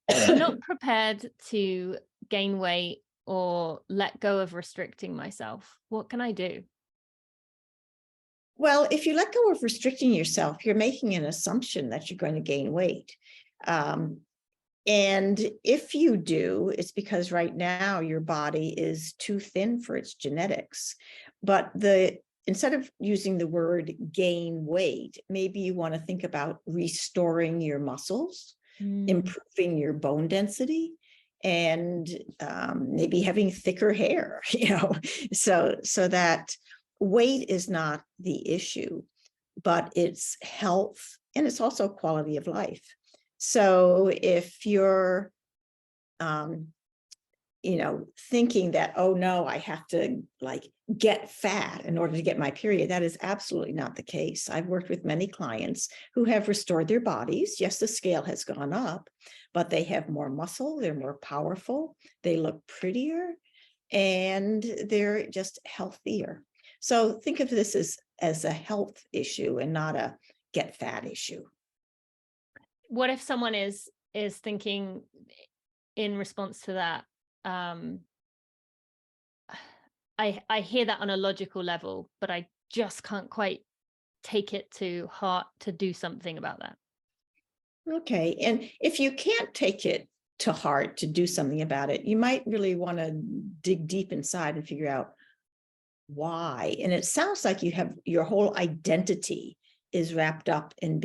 if I'm not prepared to gain weight or let go of restricting myself, what can I do? Well, if you let go of restricting yourself, you're making an assumption that you're going to gain weight. Um, and if you do, it's because right now your body is too thin for its genetics. But instead of using the word gain weight, maybe you want to think about restoring your muscles, improving your bone density, and maybe having thicker hair, so that weight is not the issue, but it's health, and it's also quality of life. So if you're, thinking that, oh no, I have to like get fat in order to get my period, that is absolutely not the case. I've worked with many clients who have restored their bodies. Yes, the scale has gone up, but they have more muscle, they're more powerful, they look prettier, and they're just healthier. So think of this as a health issue and not a get fat issue. What if someone is thinking in response to that, I hear that on a logical level, but I just can't quite take it to heart to do something about that? Okay. And if you can't take it to heart to do something about it, you might really want to dig deep inside and figure out why. And it sounds like you have your whole identity is wrapped up in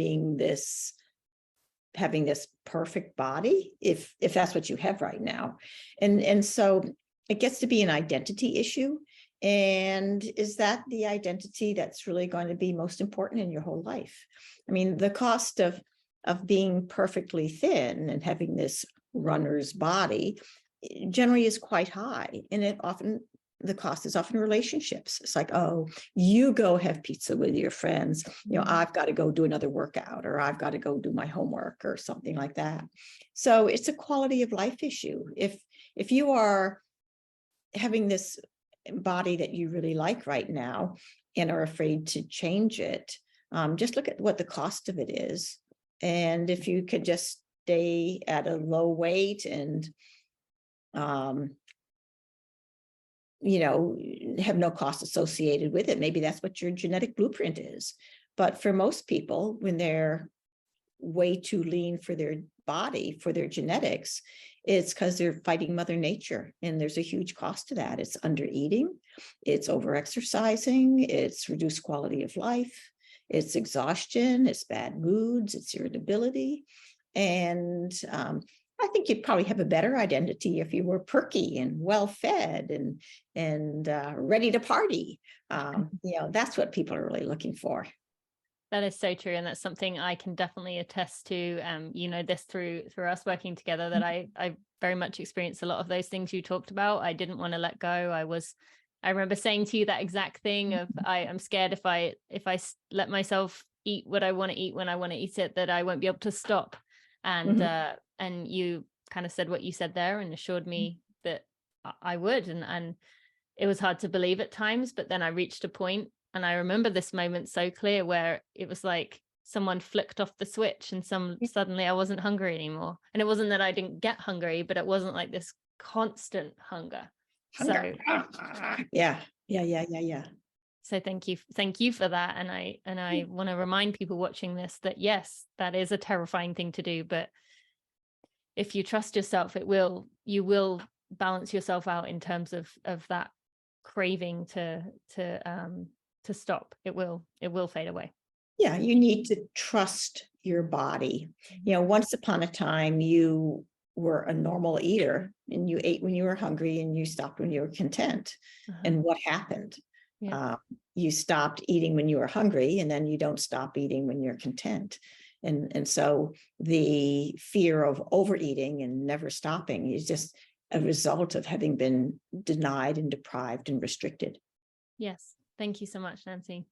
having this perfect body, if that's what you have right now. And so it gets to be an identity issue. And is that the identity that's really going to be most important in your whole life? I mean, the cost of being perfectly thin and having this runner's body generally is quite high. And the cost is often relationships. It's like, oh, you go have pizza with your friends. I've got to go do another workout, or I've got to go do my homework or something like that. So it's a quality of life issue. If you are having this body that you really like right now and are afraid to change it, just look at what the cost of it is. And if you could just stay at a low weight and have no cost associated with it, maybe that's what your genetic blueprint is. But for most people, when they're way too lean for their body, for their genetics, it's because they're fighting Mother Nature. And there's a huge cost to that. It's under eating, it's over exercising, it's reduced quality of life, it's exhaustion, it's bad moods, it's irritability. And I think you'd probably have a better identity if you were perky and well-fed and ready to party. That's what people are really looking for. That is so true. And that's something I can definitely attest to. This through us working together, that I very much experienced a lot of those things you talked about. I didn't want to let go. I remember saying to you that exact thing of, I'm scared if I let myself eat what I want to eat when I want to eat it, that I won't be able to stop. And you kind of said what you said there and assured me that I would. And it was hard to believe at times, but then I reached a point, and I remember this moment so clear, where it was like someone flicked off the switch and suddenly I wasn't hungry anymore. And it wasn't that I didn't get hungry, but it wasn't like this constant hunger. So yeah. So thank you for that. And I want to remind people watching this that yes, that is a terrifying thing to do, but if you trust yourself, you will balance yourself out in terms of that craving to stop. It will fade away. Yeah, you need to trust your body. Once upon a time, you were a normal eater and you ate when you were hungry and you stopped when you were content. And what happened? Yeah. You stopped eating when you were hungry, and then you don't stop eating when you're content. And so the fear of overeating and never stopping is just a result of having been denied and deprived and restricted. Yes. Thank you so much, Nancy.